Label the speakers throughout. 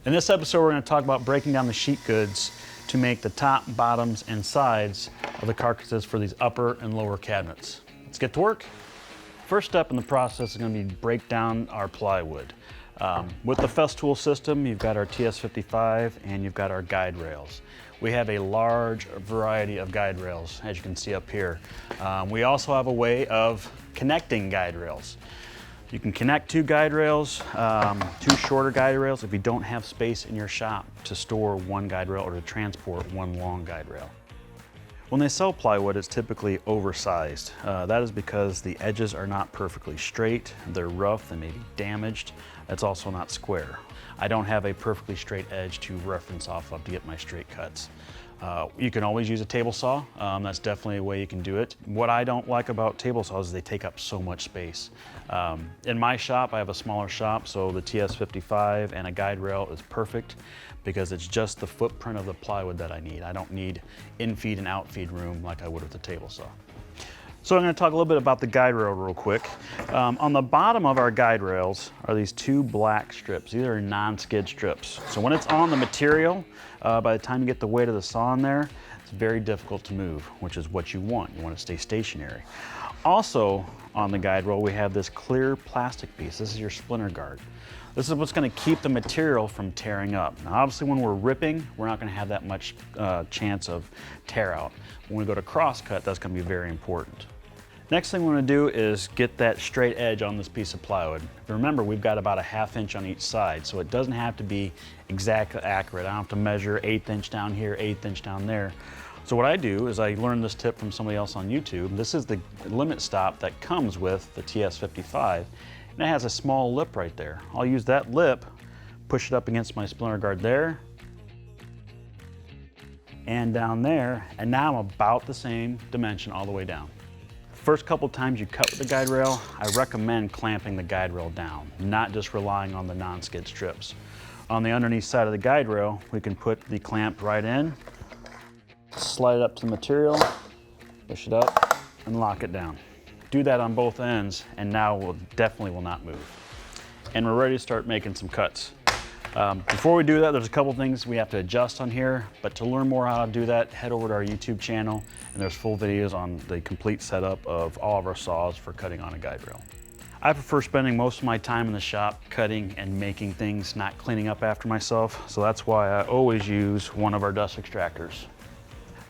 Speaker 1: In this episode, we're going to talk about breaking down the sheet goods to make the top, bottoms, and sides of the carcasses for these upper and lower cabinets. Let's get to work. First step in the process is going to be break down our plywood. With the Festool system, you've got our TS55 and you've got our guide rails. We have a large variety of guide rails, as you can see up here. We also have a way of connecting guide rails. You can connect two guide rails, two shorter guide rails if you don't have space in your shop to store one guide rail or to transport one long guide rail. When they sell plywood, it's typically oversized. That is because the edges are not perfectly straight, they're rough, they may be damaged. It's also not square. I don't have a perfectly straight edge to reference off of to get my straight cuts. You can always use a table saw. That's definitely a way you can do it. What I don't like about table saws is they take up so much space. In my shop, I have a smaller shop, so the TS55 and a guide rail is perfect because it's just the footprint of the plywood that I need. I don't need in-feed and out-feed room like I would with a table saw. So I'm going to talk a little bit about the guide rail real quick. On the bottom of our guide rails are these two black strips. These are non-skid strips. So when it's on the material, by the time you get the weight of the saw in there, it's very difficult to move, which is what you want. You want to stay stationary. Also on the guide rail, we have this clear plastic piece. This is your splinter guard. This is what's going to keep the material from tearing up. Now obviously when we're ripping, we're not going to have that much chance of tear out. When we go to cross cut, that's going to be very important. Next thing we're going to do is get that straight edge on this piece of plywood. Remember, we've got about a ½ inch on each side, so it doesn't have to be exactly accurate. I don't have to measure 1/8 inch down here, 1/8 inch down there. So what I do is I learned this tip from somebody else on YouTube. This is the limit stop that comes with the TS55, and it has a small lip right there. I'll use that lip, push it up against my splinter guard there, and down there, and now I'm about the same dimension all the way down. First couple times you cut with the guide rail, I recommend clamping the guide rail down, not just relying on the non-skid strips. On the underneath side of the guide rail, we can put the clamp right in, slide it up to the material, push it up, and lock it down. Do that on both ends, and now it definitely will not move. And we're ready to start making some cuts. Before we do that, there's a couple things we have to adjust on here, but to learn more how to do that, head over to our YouTube channel, and there's full videos on the complete setup of all of our saws for cutting on a guide rail. I prefer spending most of my time in the shop cutting and making things, not cleaning up after myself, so that's why I always use one of our dust extractors.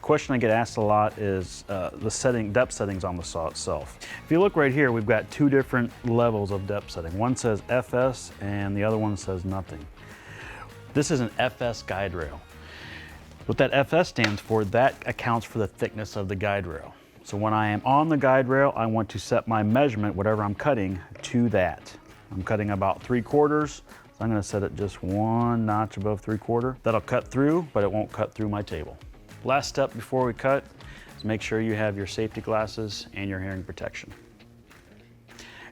Speaker 1: Question I get asked a lot is the depth settings on the saw itself. If you look right here, we've got two different levels of depth setting. One says FS and the other one says nothing. This is an FS guide rail. What that FS stands for, that accounts for the thickness of the guide rail. So when I am on the guide rail, I want to set my measurement, whatever I'm cutting, to that. I'm cutting about 3/4, so I'm going to set it just one notch above 3/4. That'll cut through, but it won't cut through my table. Last step before we cut is make sure you have your safety glasses and your hearing protection.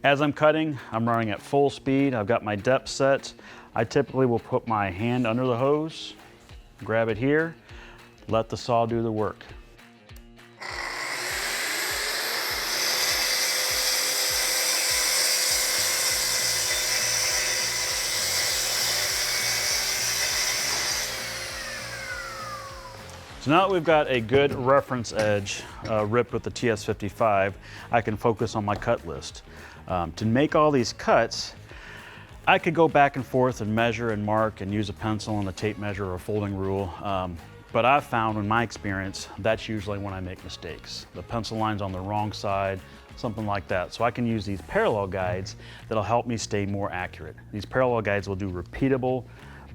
Speaker 1: As I'm cutting, I'm running at full speed. I've got my depth set. I typically will put my hand under the hose, grab it here, let the saw do the work. So now that we've got a good reference edge ripped with the TS55, I can focus on my cut list. To make all these cuts, I could go back and forth and measure and mark and use a pencil and a tape measure or a folding rule, but I've found in my experience, that's usually when I make mistakes. The pencil line's on the wrong side, something like that. So I can use these parallel guides that'll help me stay more accurate. These parallel guides will do repeatable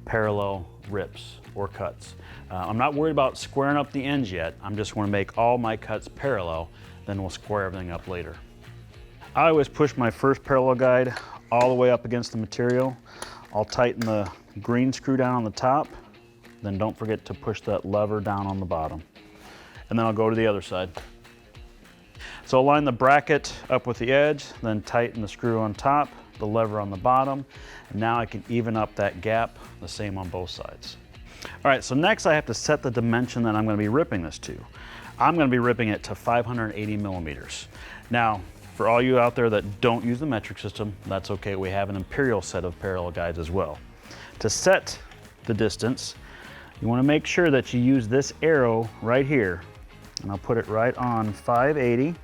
Speaker 1: parallel rips or cuts. I'm not worried about squaring up the ends yet. I'm just want to make all my cuts parallel, then we'll square everything up later. I always push my first parallel guide all the way up against the material. I'll tighten the green screw down on the top, then don't forget to push that lever down on the bottom. And then I'll go to the other side. So I'll line the bracket up with the edge, then tighten the screw on top, the lever on the bottom, and now I can even up that gap, the same on both sides. All right, so next I have to set the dimension that I'm going to be ripping this to. I'm going to be ripping it to 580 millimeters. Now, for all you out there that don't use the metric system, that's okay. We have an imperial set of parallel guides as well. To set the distance. You want to make sure that you use this arrow right here, and I'll put it right on 580,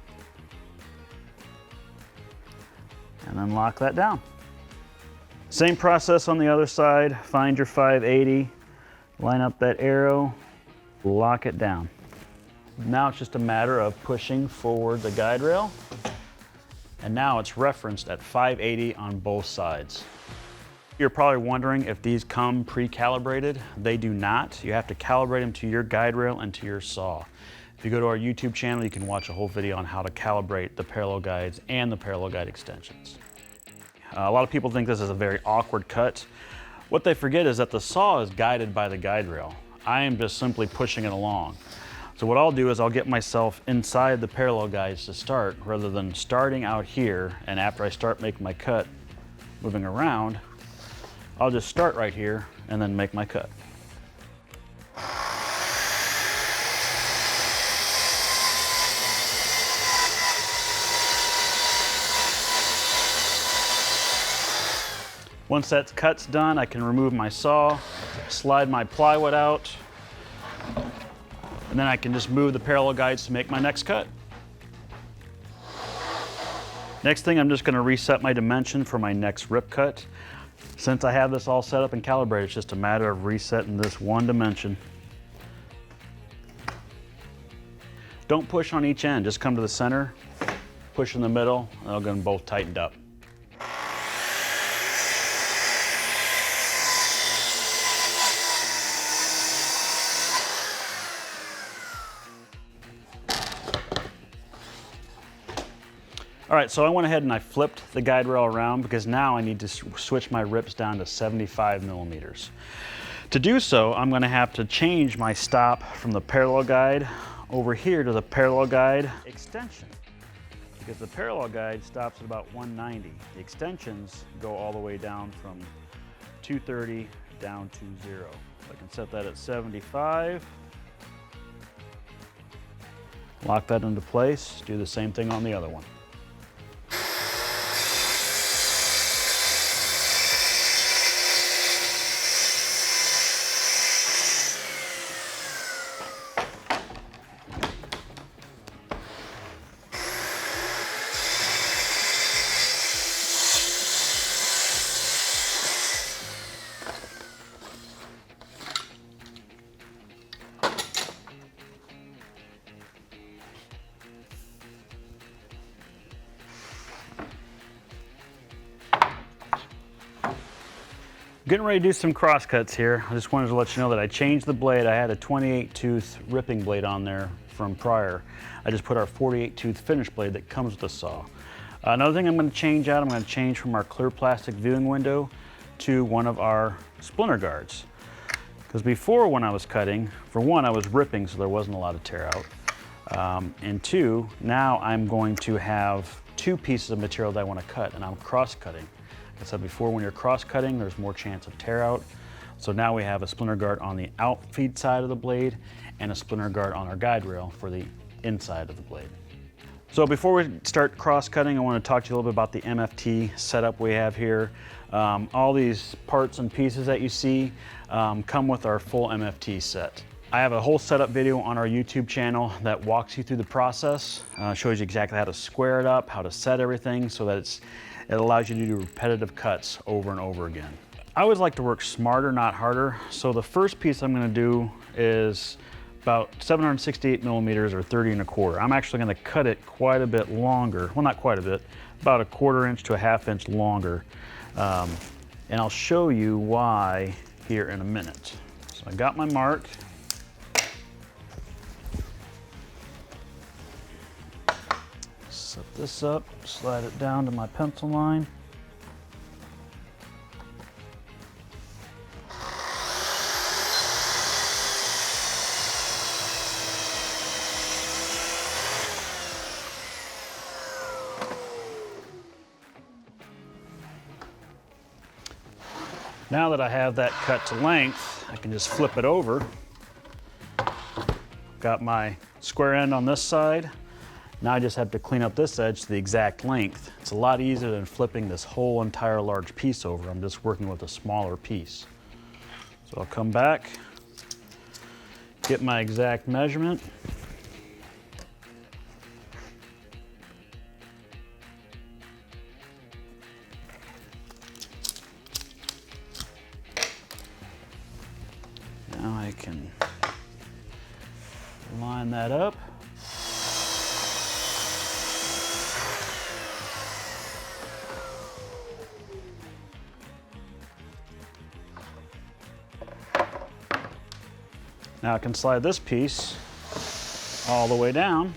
Speaker 1: and then lock that down. Same process on the other side. Find your 580, line up that arrow, lock it down. Now it's just a matter of pushing forward the guide rail, and now it's referenced at 580 on both sides. You're probably wondering if these come pre-calibrated. They do not. You have to calibrate them to your guide rail and to your saw. If you go to our YouTube channel, you can watch a whole video on how to calibrate the parallel guides and the parallel guide extensions. A lot of people think this is a very awkward cut. What they forget is that the saw is guided by the guide rail. I am just simply pushing it along. So what I'll do is I'll get myself inside the parallel guides to start, rather than starting out here, and after I start making my cut, moving around, I'll just start right here and then make my cut. Once that cut's done, I can remove my saw, slide my plywood out, and then I can just move the parallel guides to make my next cut. Next thing, I'm just going to reset my dimension for my next rip cut. Since I have this all set up and calibrated, it's just a matter of resetting this one dimension. Don't push on each end, just come to the center, push in the middle, and they'll get them both tightened up. All right, so I went ahead and I flipped the guide rail around because now I need to switch my rips down to 75 millimeters. To do so, I'm gonna have to change my stop from the parallel guide over here to the parallel guide extension, because the parallel guide stops at about 190. The extensions go all the way down from 230 down to 0. So I can set that at 75. Lock that into place, do the same thing on the other one. Getting ready to do some cross cuts here. I just wanted to let you know that I changed the blade. I had a 28 tooth ripping blade on there from prior. I just put our 48 tooth finish blade that comes with the saw. Another thing I'm going to change out, I'm going to change from our clear plastic viewing window to one of our splinter guards. Because before, when I was cutting, for one, I was ripping, so there wasn't a lot of tear out. And two, now I'm going to have two pieces of material that I want to cut, and I'm cross cutting. Like I said before, when you're cross-cutting, there's more chance of tear out. So now we have a splinter guard on the outfeed side of the blade and a splinter guard on our guide rail for the inside of the blade. So before we start cross-cutting, I want to talk to you a little bit about the MFT setup we have here. All these parts and pieces that you see come with our full MFT set. I have a whole setup video on our YouTube channel that walks you through the process, shows you exactly how to square it up, how to set everything so that it allows you to do repetitive cuts over and over again. I always like to work smarter, not harder. So the first piece I'm gonna do is about 768 millimeters or 30 1/4. I'm actually gonna cut it quite a bit longer. Well, not quite a bit, about 1/4 inch to a 1/2 inch longer. And I'll show you why here in a minute. So I got my mark. Set this up, slide it down to my pencil line. Now that I have that cut to length, I can just flip it over. Got my square end on this side. Now I just have to clean up this edge to the exact length. It's a lot easier than flipping this whole entire large piece over. I'm just working with a smaller piece. So I'll come back, get my exact measurement. Now I can line that up. Now I can slide this piece all the way down.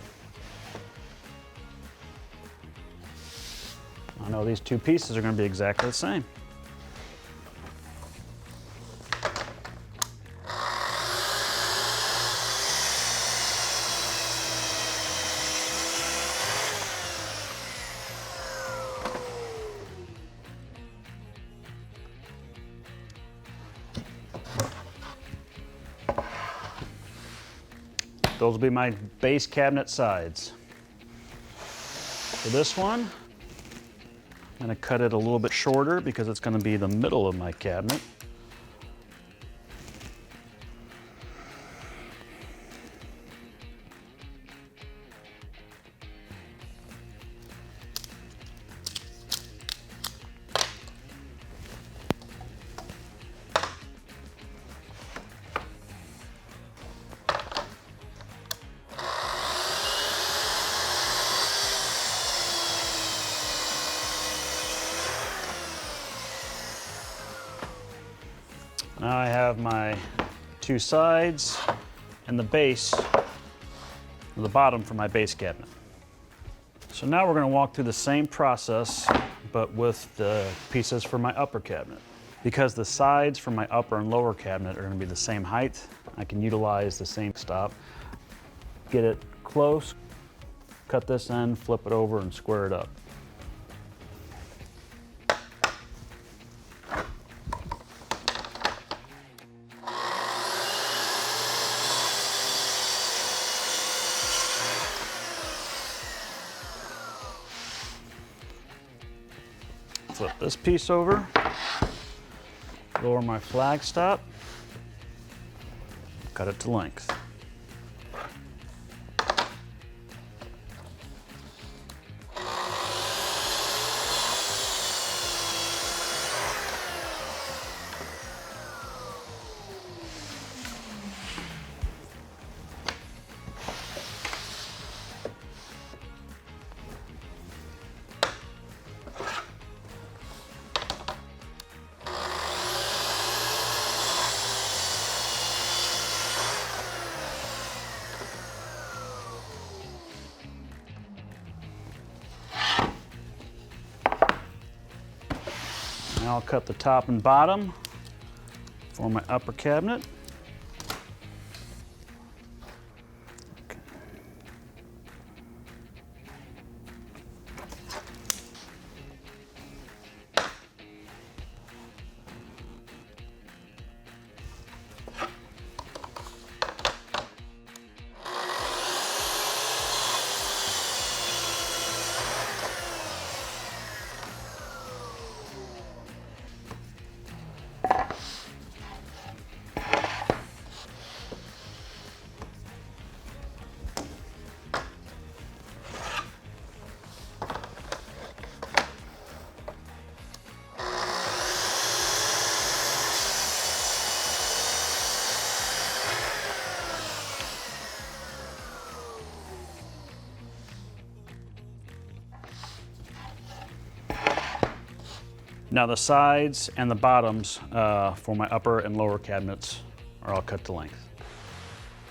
Speaker 1: I know these two pieces are going to be exactly the same. Those will be my base cabinet sides. For this one, I'm going to cut it a little bit shorter because it's going to be the middle of my cabinet. Now I have my two sides and the base, the bottom for my base cabinet. So now we're going to walk through the same process, but with the pieces for my upper cabinet. Because the sides for my upper and lower cabinet are going to be the same height, I can utilize the same stop. Get it close, cut this end, flip it over, and square it up. Flip this piece over, lower my flag stop, cut it to length. Now I'll cut the top and bottom for my upper cabinet. Okay. Now the sides and the bottoms for my upper and lower cabinets are all cut to length.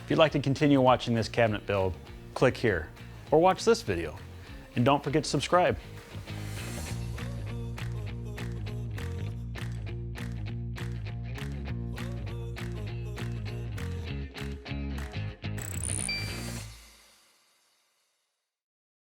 Speaker 1: If you'd like to continue watching this cabinet build, click here or watch this video. And don't forget to subscribe.